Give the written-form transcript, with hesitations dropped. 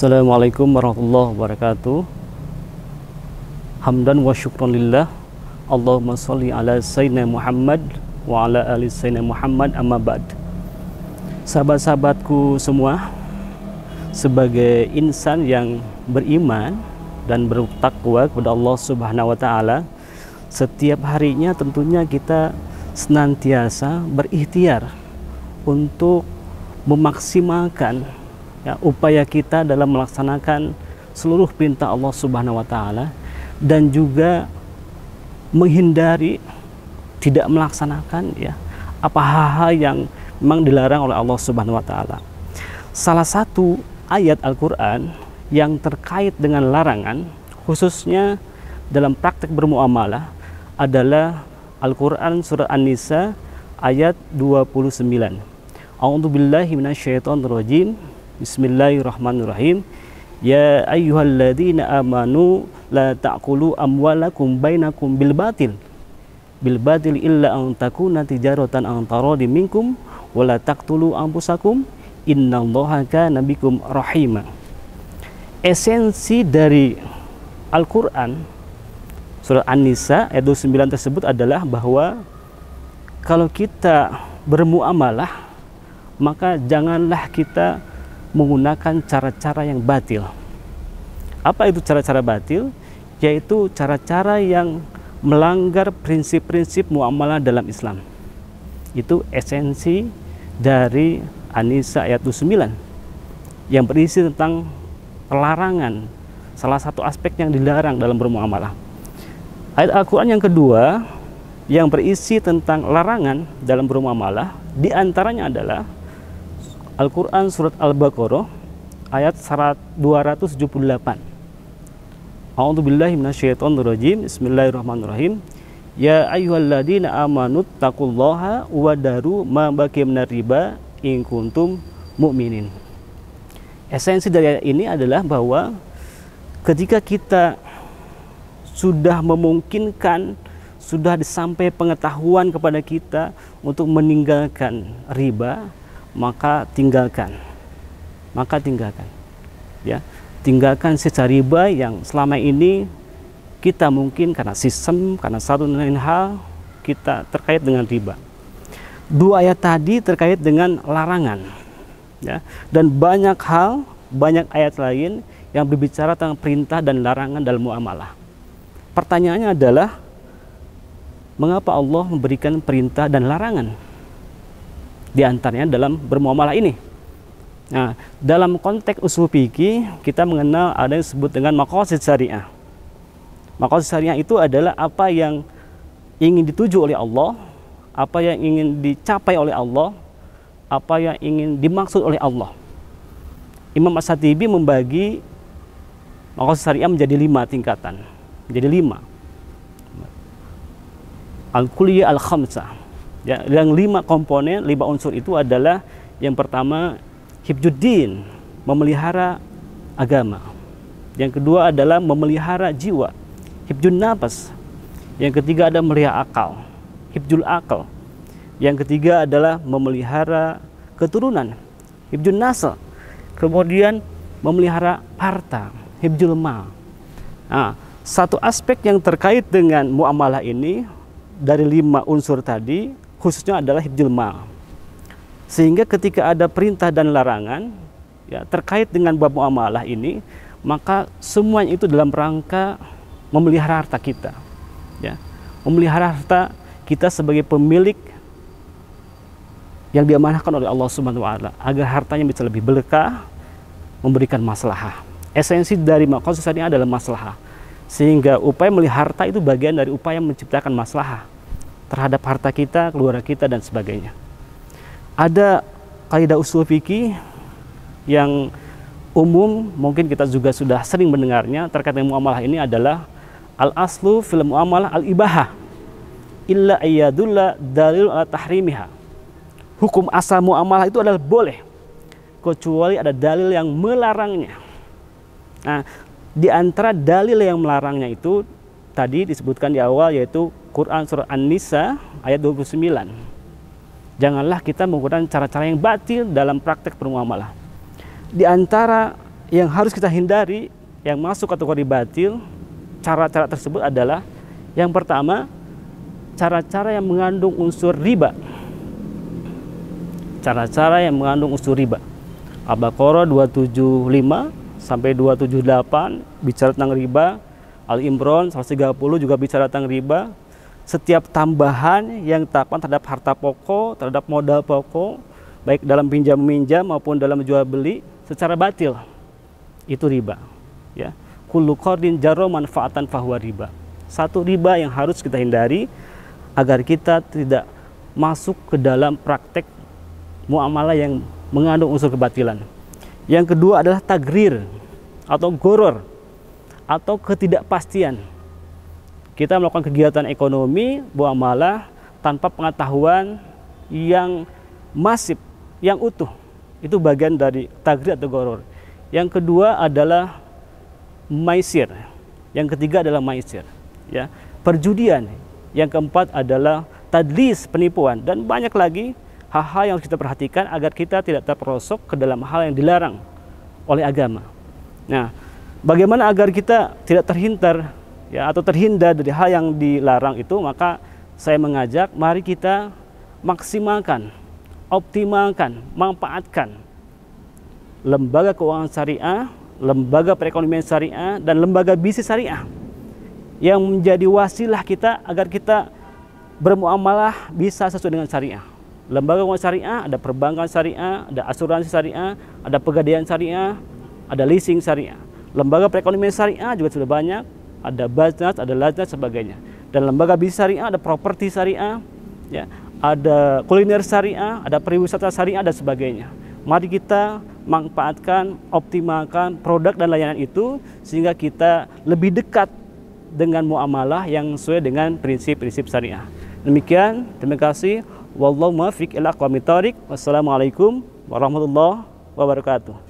Assalamualaikum warahmatullahi wabarakatuh. Hamdan wa syukran lillah. Allahumma sholli ala sayyidina Muhammad wa ala ali sayyidina Muhammad, amma ba'd. Sahabat-sahabatku semua, sebagai insan yang beriman dan bertakwa kepada Allah Subhanahu wa taala, setiap harinya tentunya kita senantiasa berikhtiar untuk memaksimalkan upaya kita dalam melaksanakan seluruh perintah Allah Subhanahu wa taala, dan juga menghindari tidak melaksanakan apa hal-hal yang memang dilarang oleh Allah Subhanahu wa taala. Salah satu ayat Al-Qur'an yang terkait dengan larangan, khususnya dalam praktek bermuamalah, adalah Al-Qur'an surah An-Nisa ayat 29. A'udzubillahi minasyaitonirrajim. Bismillahirrahmanirrahim. Ya ayyuhalladzina amanu la ta'kulu amwalakum bainakum bil batil illa an takuna tijaratan an taradi minkum wa la taqtulu anfusakum innallaha kana bikum rahima. Esensi dari Al-Qur'an surah An-Nisa ayat 29 tersebut adalah bahwa kalau kita bermuamalah, maka janganlah kita menggunakan cara-cara yang batil. Apa itu cara-cara batil? Yaitu cara-cara yang melanggar prinsip-prinsip muamalah dalam Islam. Itu esensi dari An-Nisa ayat 29 yang berisi tentang pelarangan, salah satu aspek yang dilarang dalam bermuamalah. Ayat Al-Quran yang kedua yang berisi tentang larangan dalam bermuamalah, diantaranya adalah Al-Quran surat Al-Baqarah ayat 278. A'udzubillahi minasyaitonirrajim. Bismillahirrahmanirrahim. Ya ayyuhalladzina amanu taqullaha wa daru ma baqiya minar riba in kuntum mu'minin. Esensi dari ayat ini adalah bahwa ketika kita sudah memungkinkan, sudah disampai pengetahuan kepada kita untuk meninggalkan riba, maka tinggalkan tinggalkan sisa riba yang selama ini kita mungkin karena sistem, karena satu dan lain hal kita terkait dengan riba. Dua ayat tadi terkait dengan larangan, dan banyak hal, banyak ayat lain yang berbicara tentang perintah dan larangan dalam muamalah. Pertanyaannya adalah, mengapa Allah memberikan perintah dan larangan di antaranya dalam bermuamalah ini? Nah, dalam konteks usul fikih kita mengenal ada yang disebut dengan maqasid syariah. Maqasid syariah itu adalah apa yang ingin dituju oleh Allah, apa yang ingin dicapai oleh Allah, apa yang ingin dimaksud oleh Allah. Imam As-Shatibi membagi maqasid syariah menjadi 5 tingkatan, menjadi 5. Al-Kulliyah Al-Khamsah. Yang 5 komponen, 5 unsur itu adalah, yang pertama hifdzuddin, memelihara agama. Yang kedua adalah memelihara jiwa, hifdzun nafas. Yang ketiga ada memelihara akal, hifdzul akal. Yang ketiga adalah memelihara keturunan, hifdzun nasl. Kemudian memelihara harta, hifdzul mal. Nah, satu aspek yang terkait dengan muamalah ini dari 5 unsur tadi, khususnya adalah hifdzul mal. Sehingga ketika ada perintah dan larangan terkait dengan bab muamalah ini, maka semuanya itu dalam rangka memelihara harta kita, memelihara harta kita sebagai pemilik yang diamanahkan oleh Allah Subhanahu wa taala, agar hartanya bisa lebih berkah, memberikan maslahah. Esensi dari maqasid syariah adalah maslahah, sehingga upaya memelihara harta itu bagian dari upaya menciptakan maslahah terhadap harta kita, keluarga kita, dan sebagainya. Ada kaidah usul fikih yang umum, mungkin kita juga sudah sering mendengarnya terkait dengan muamalah ini, adalah al-aslu fil muamalah al-ibahah illa ayyadulla dalil ala tahrimiha. Hukum asal muamalah itu adalah boleh, kecuali ada dalil yang melarangnya. Nah, di antara dalil yang melarangnya itu tadi disebutkan di awal, yaitu Quran surah An-Nisa ayat 29. Janganlah kita menggunakan cara-cara yang batil dalam praktek bermuamalah. Di antara yang harus kita hindari yang masuk kategori batil, cara-cara tersebut adalah yang pertama, cara-cara yang mengandung unsur riba. Cara-cara yang mengandung unsur riba. Al-Baqarah 275 sampai 278 bicara tentang riba. Al-Imran 130 juga bicara tentang riba. Setiap tambahan yang dilakukan terhadap harta pokok, terhadap modal pokok, baik dalam pinjam-meminjam maupun dalam jual beli secara batil, itu riba. Ya, kullu qardin jarra manfaatan fahuwa riba. Satu riba yang harus kita hindari agar kita tidak masuk ke dalam praktek muamalah yang mengandung unsur kebatilan. Yang kedua adalah tagrir atau goror atau ketidakpastian. Kita melakukan kegiatan ekonomi, muamalah tanpa pengetahuan yang masif, yang utuh. Itu bagian dari tagrir atau goror. Yang kedua adalah maisir. Yang ketiga adalah maisir, ya, perjudian. Yang keempat adalah tadlis, penipuan, dan banyak lagi hal-hal yang harus kita perhatikan agar kita tidak terperosok ke dalam hal yang dilarang oleh agama. Nah, bagaimana agar kita tidak terhindar, ya, atau terhindar dari hal yang dilarang itu? Maka saya mengajak, mari kita maksimalkan, optimalkan, manfaatkan lembaga keuangan syariah, lembaga perekonomian syariah, dan lembaga bisnis syariah yang menjadi wasilah kita agar kita bermuamalah bisa sesuai dengan syariah. Lembaga keuangan syariah, ada perbankan syariah, ada asuransi syariah, ada pegadaian syariah, ada leasing syariah. Lembaga perekonomian syariah juga sudah banyak, ada Baznas, ada Laznas, sebagainya. Dan lembaga bisnis syariah, ada properti syariah, ya, ada kuliner syariah, ada pariwisata syariah, dan sebagainya. Mari kita manfaatkan, optimalkan produk dan layanan itu sehingga kita lebih dekat dengan muamalah yang sesuai dengan prinsip-prinsip syariah. Demikian, terima kasih. Wallahu muwaffiq ila aqwamit thoriq. Wassalamualaikum warahmatullahi wabarakatuh.